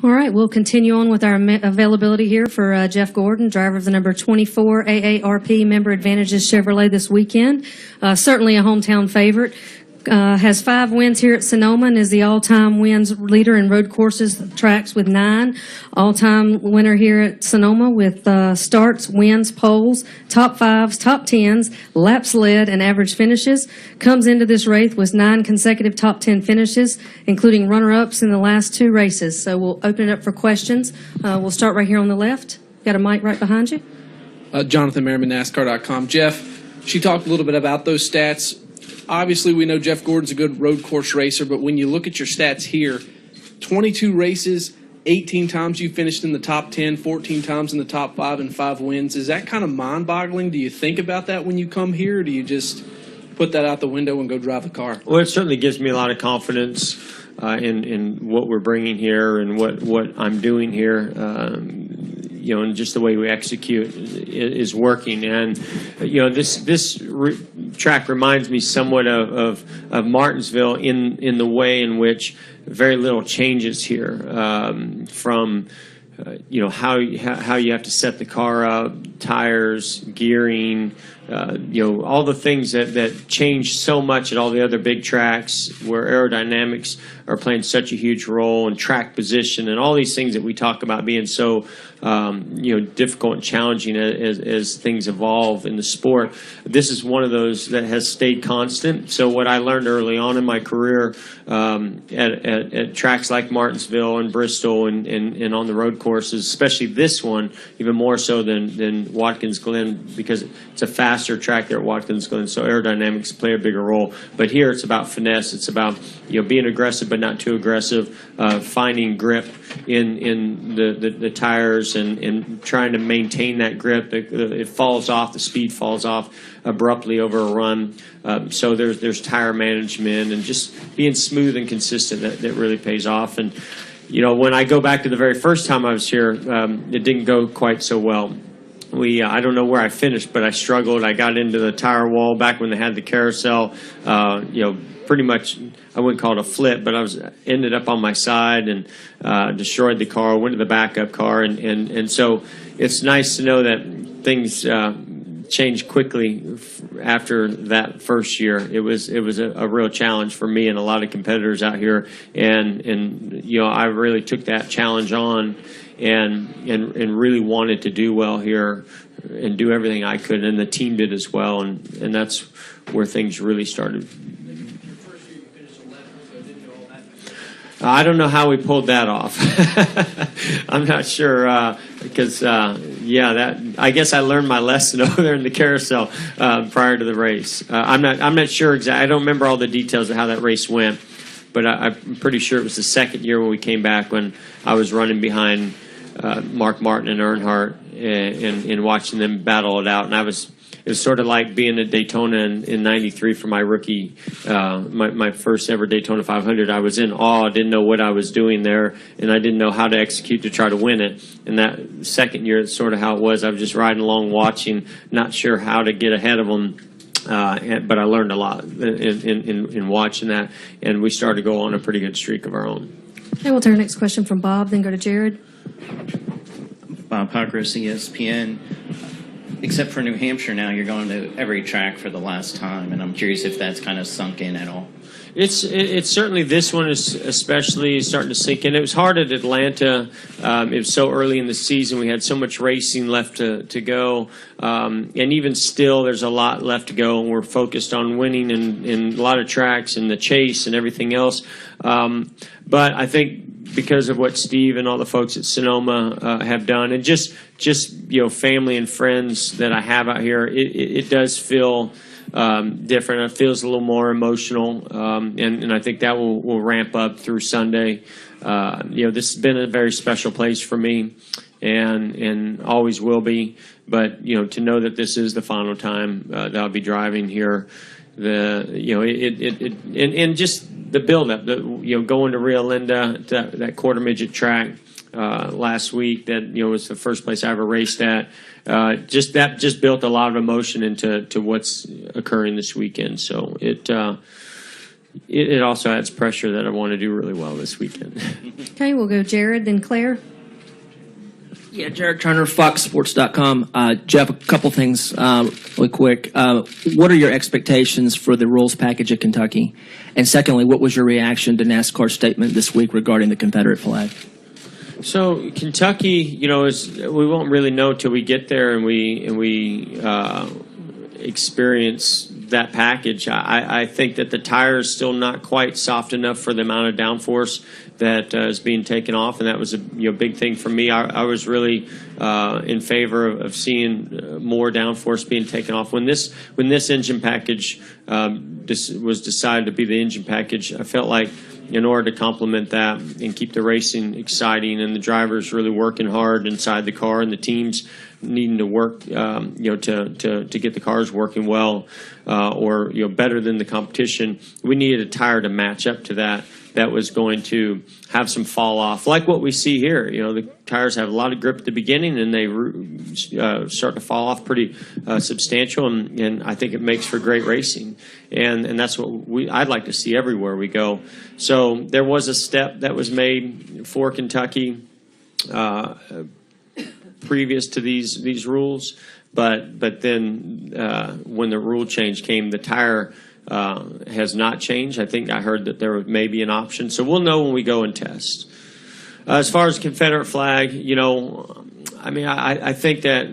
All right, we'll continue on with our availability here for Jeff Gordon, driver of the number 24 AARP Member Advantages Chevrolet this weekend. Certainly a hometown favorite. Has 5 wins here at Sonoma and is the all-time wins leader in road courses tracks with 9. All-time winner here at Sonoma with starts, wins, poles, top 5s, top 10s, laps led, and average finishes. Comes into this race with 9 consecutive top 10 finishes, including runner-ups in the last 2 races. So we'll open it up for questions. We'll start right here on the left. Got a mic right behind you. Jonathan Merriman, NASCAR.com. Jeff, she talked a little bit about those stats. Obviously, we know Jeff Gordon's a good road course racer, but when you look at your stats here, 22 races, 18 times you finished in the top 10, 14 times in the top 5, and 5 wins. Is that kind of mind-boggling? Do you think about that when you come here, or do you just put that out the window and go drive the car? Well, it certainly gives me a lot of confidence in what we're bringing here and what I'm doing here. And just the way we execute is working. And, this track reminds me somewhat of Martinsville in the way in which very little changes here from, how you have to set the car up, tires, gearing, all the things that change so much at all the other big tracks where aerodynamics are playing such a huge role, and track position and all these things that we talk about being so difficult and challenging as things evolve in the sport. This is one of those that has stayed constant. So what I learned early on in my career at tracks like Martinsville and Bristol and on the road courses, especially this one, even more so than Watkins Glen, because it's a faster track there at Watkins Glen, so aerodynamics play a bigger role. But here it's about finesse. It's about being aggressive but not too aggressive, finding grip in the tires and trying to maintain that grip. It falls off, the speed falls off abruptly over a run. So there's tire management and just being smooth and consistent that really pays off. And when I go back to the very first time I was here, it didn't go quite so well. I don't know where I finished, but I struggled. I got into the tire wall back when they had the carousel. Pretty much, I wouldn't call it a flip, but I ended up on my side and destroyed the car. Went to the backup car, and so it's nice to know that things changed quickly after that first year. It was a real challenge for me and a lot of competitors out here, and I really took that challenge on. And really wanted to do well here and do everything I could, and the team did as well, and that's where things really started. Your first year you finished 11th, so it didn't go all that fast. I don't know how we pulled that off. I'm not sure because I guess I learned my lesson over there in the carousel prior to the race. I'm not sure exactly. I don't remember all the details of how that race went, but I'm pretty sure it was the second year when we came back when I was running behind Mark Martin and Earnhardt and watching them battle it out. And it was sort of like being at Daytona in '93 for my rookie, my first ever Daytona 500. I was in awe, didn't know what I was doing there, and I didn't know how to execute to try to win it. And that second year, it's sort of how it was. I was just riding along, watching, not sure how to get ahead of them. But I learned a lot in watching that, and we started to go on a pretty good streak of our own. Okay, we'll take our next question from Bob, then go to Jared. Bob Pockros, ESPN. Except for New Hampshire now, you're going to every track for the last time, and I'm curious if that's kind of sunk in at all. It's certainly, this one is especially starting to sink in. It was hard at Atlanta. It was so early in the season. We had so much racing left to go. And even still, there's a lot left to go, and we're focused on winning in a lot of tracks and the chase and everything else. But I think because of what Steve and all the folks at Sonoma have done, and just family and friends that I have out here, it does feel different. It feels a little more emotional, and I think that will ramp up through Sunday. This has been a very special place for me, and always will be. But to know that this is the final time that I'll be driving here, and just the buildup, going to Rio Linda, that quarter midget track last week, that was the first place I ever raced at. Just built a lot of emotion into what's occurring this weekend. So it also adds pressure that I want to do really well this weekend. Okay, we'll go Jared, then Claire. Yeah, Jared Turner, FoxSports.com. Jeff, a couple things really quick. What are your expectations for the rules package at Kentucky? And secondly, what was your reaction to NASCAR's statement this week regarding the Confederate flag? So Kentucky, we won't really know till we get there and we experience that package. I think that the tire is still not quite soft enough for the amount of downforce that is being taken off, and that was a big thing for me. I was really in favor of seeing more downforce being taken off. When this engine package was decided to be the engine package, I felt like in order to complement that and keep the racing exciting and the drivers really working hard inside the car and the teams needing to work, to get the cars working well or better than the competition, we needed a tire to match up to that. That was going to have some fall off, like what we see here. The tires have a lot of grip at the beginning, and they start to fall off pretty substantial, and I think it makes for great racing. And that's what I'd like to see everywhere we go. So there was a step that was made for Kentucky previous to these rules, but then when the rule change came, the tire has not changed. I think I heard that there may be an option. So we'll know when we go and test. As far as Confederate flag, I think that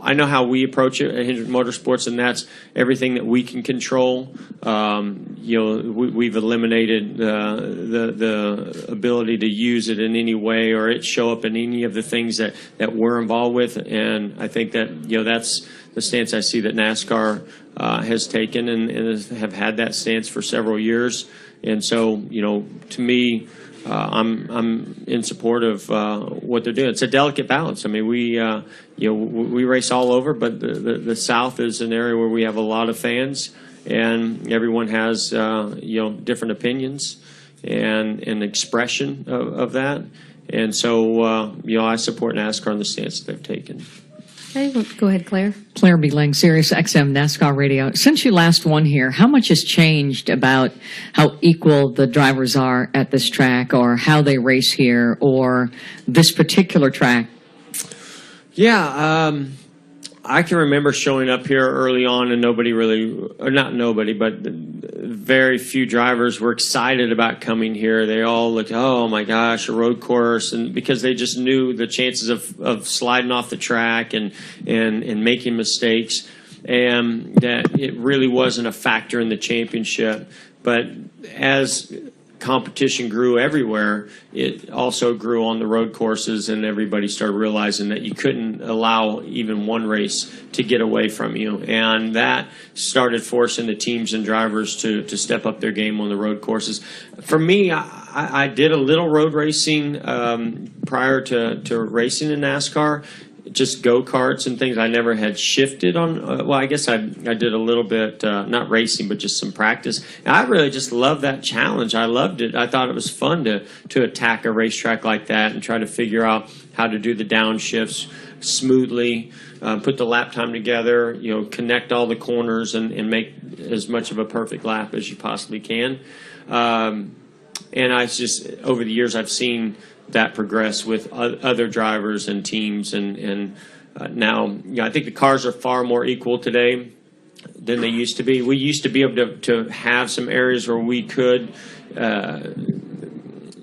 I know how we approach it at Hendrick Motorsports, and that's everything that we can control. We've eliminated the ability to use it in any way or it show up in any of the things that we're involved with. And I think that, that's the stance I see that NASCAR has taken and have had that stance for several years. And so, to me, I'm in support of what they're doing. It's a delicate balance. I mean, we race all over, but the South is an area where we have a lot of fans, and everyone has different opinions and expression of that. And so I support NASCAR in the stance that they've taken. Okay, well, go ahead, Claire. Claire B. Lang, Sirius XM NASCAR Radio. Since you last won here, how much has changed about how equal the drivers are at this track, or how they race here, or this particular track? Yeah, I can remember showing up here early on and nobody really, or not nobody, but very few drivers were excited about coming here. They all looked, oh my gosh, a road course, and because they just knew the chances of sliding off the track and making mistakes, and that it really wasn't a factor in the championship. But as competition grew everywhere, it also grew on the road courses, and everybody started realizing that you couldn't allow even one race to get away from you, and that started forcing the teams and drivers to step up their game on the road courses. For me, I did a little road racing prior to racing in NASCAR, just go-karts and things. I never had shifted on, I guess I did a little bit, not racing, but just some practice. And I really just loved that challenge. I loved it. I thought it was fun to attack a racetrack like that and try to figure out how to do the downshifts smoothly, put the lap time together, connect all the corners and make as much of a perfect lap as you possibly can. And I just, over the years, I've seen that progress with other drivers and teams, and now I think the cars are far more equal today than they used to be. We used to be able to have some areas where we could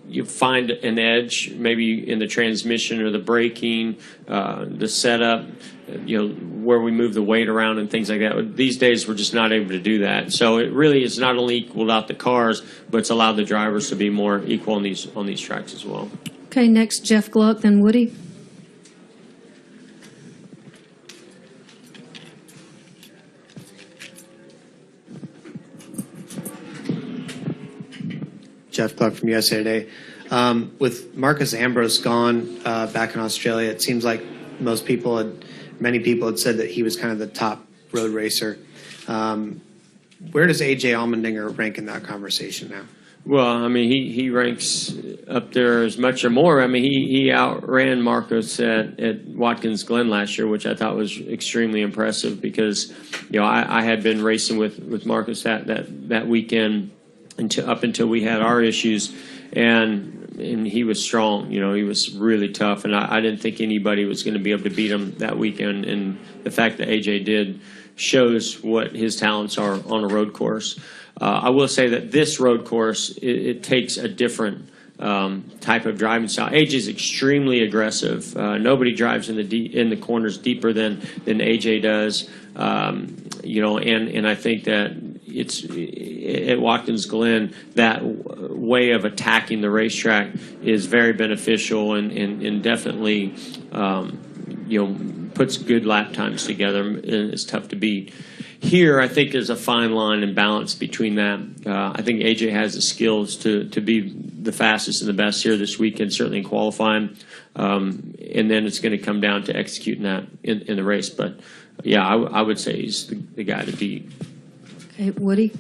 you find an edge, maybe in the transmission or the braking, the setup, where we move the weight around and things like that. These days, we're just not able to do that. So it really is not only equaled out the cars, but it's allowed the drivers to be more equal on these tracks as well. Okay, next, Jeff Gluck, then Woody. Jeff Gluck from USA Today. With Marcus Ambrose gone back in Australia, it seems like many people had said that he was kind of the top road racer. Where does A.J. Allmendinger rank in that conversation now? Well, I mean, he ranks up there as much or more. I mean, he outran Marcos at Watkins Glen last year, which I thought was extremely impressive because, I had been racing with Marcos that weekend until we had our issues, and he was strong. You know, he was really tough, and I didn't think anybody was going to be able to beat him that weekend. And the fact that AJ did shows what his talents are on a road course. I will say that this road course, it takes a different type of driving style. AJ is extremely aggressive. Nobody drives in the corners deeper than AJ does. You know, and I think that it's at Watkins Glen, that way of attacking the racetrack is very beneficial and definitely you know, puts good lap times together, and it's tough to beat. Here, I think there's a fine line and balance between that. I think AJ has the skills to be the fastest and the best here this weekend, certainly in qualifying. And then it's going to come down to executing that in the race. But, yeah, I would say he's the guy to beat. Okay, Woody?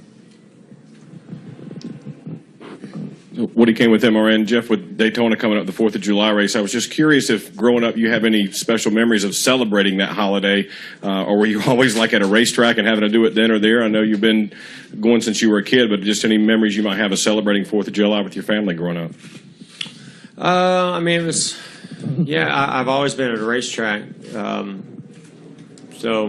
Woody came with MRN. Jeff, with Daytona coming up, the 4th of July race, I was just curious if growing up you have any special memories of celebrating that holiday, or were you always like at a racetrack and having to do it then or there? I know you've been going since you were a kid, but just any memories you might have of celebrating 4th of July with your family growing up? I mean, it was, yeah, I've always been at a racetrack. So,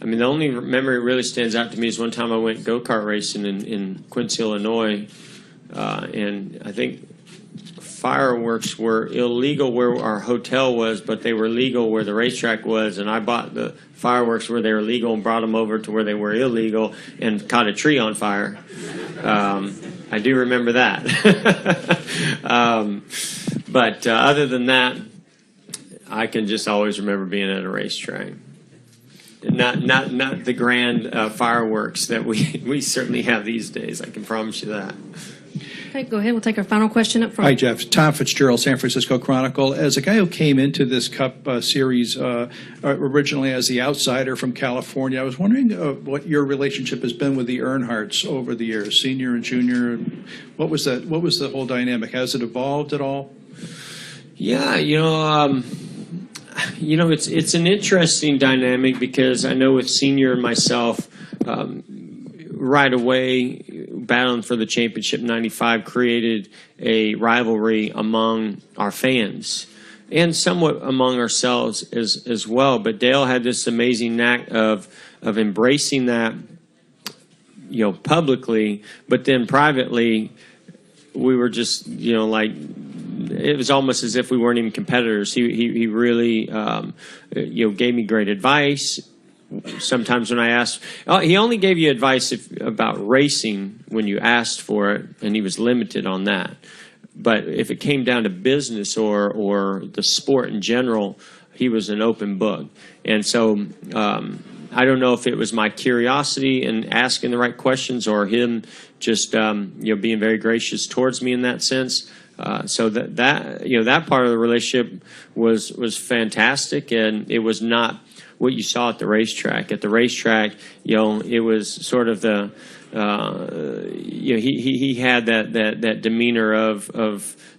I mean, the only memory that really stands out to me is one time I went go-kart racing in Quincy, Illinois. And I think fireworks were illegal where our hotel was, but they were legal where the racetrack was. And I bought the fireworks where they were legal and brought them over to where they were illegal and caught a tree on fire. I do remember that. But other than that, I can just always remember being at a racetrack. Not the grand fireworks that we certainly have these days. I can promise you that. Okay, go ahead. We'll take our final question up front. Hi, Jeff. Tom Fitzgerald, San Francisco Chronicle. As a guy who came into this Cup Series originally as the outsider from California, I was wondering what your relationship has been with the Earnhardts over the years, senior and junior. What was that? What was the whole dynamic? Has it evolved at all? Yeah, you know, it's an interesting dynamic because I know with senior and myself, right away, battling for the championship in '95 created a rivalry among our fans and somewhat among ourselves as well. But Dale had this amazing knack of embracing that, you know, publicly, but then privately, we were just, you know, like, it was almost as if we weren't even competitors. He really, you know, gave me great advice. Sometimes when I asked, he only gave you advice about racing when you asked for it, and he was limited on that. But if it came down to business or the sport in general, he was an open book. And so I don't know if it was my curiosity and asking the right questions or him just you know, being very gracious towards me in that sense. So that you know, that part of the relationship was fantastic, and it was not what you saw at the racetrack. At the racetrack, you know, it was sort of the, you know, he had that demeanor of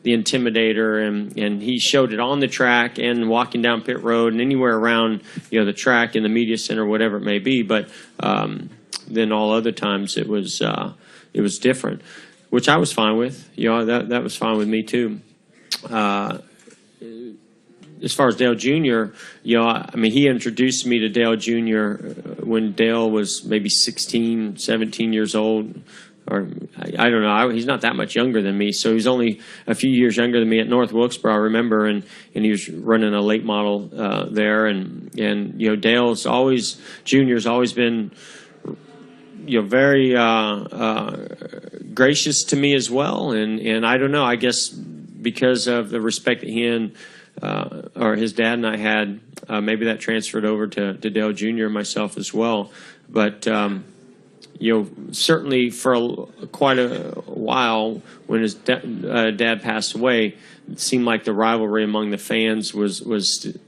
the intimidator, and he showed it on the track and walking down pit road and anywhere around, you know, the track in the media center, whatever it may be. But then all other times it was different, which I was fine with. You know, that was fine with me too. As far as Dale Jr., you know, I mean, he introduced me to Dale Jr. when Dale was maybe 16, 17 years old, or I don't know. He's not that much younger than me, so he's only a few years younger than me at North Wilkesboro, I remember, and he was running a late model there, and you know, Junior's always been, you know, very gracious to me as well, and I don't know, I guess because of the respect that he and or his dad and I had, maybe that transferred over to Dale Jr. and myself as well. But, you know, certainly for quite a while when his dad passed away, it seemed like the rivalry among the fans was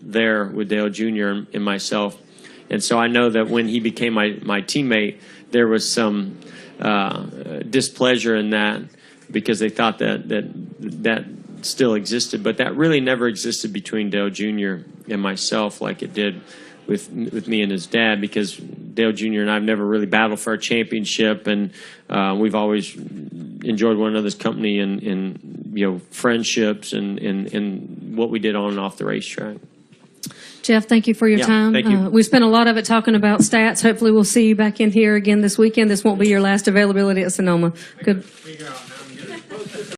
there with Dale Jr. and myself. And so I know that when he became my teammate, there was some displeasure in that because they thought that still existed, but that really never existed between Dale Jr. and myself like it did with me and his dad, because Dale Jr. and I have never really battled for a championship, and we've always enjoyed one another's company and friendships and what we did on and off the racetrack. Jeff, thank you for your Yeah, time. thank you. We spent a lot of it talking about stats. Hopefully, we'll see you back in here again this weekend. This won't be your last availability at Sonoma. Good.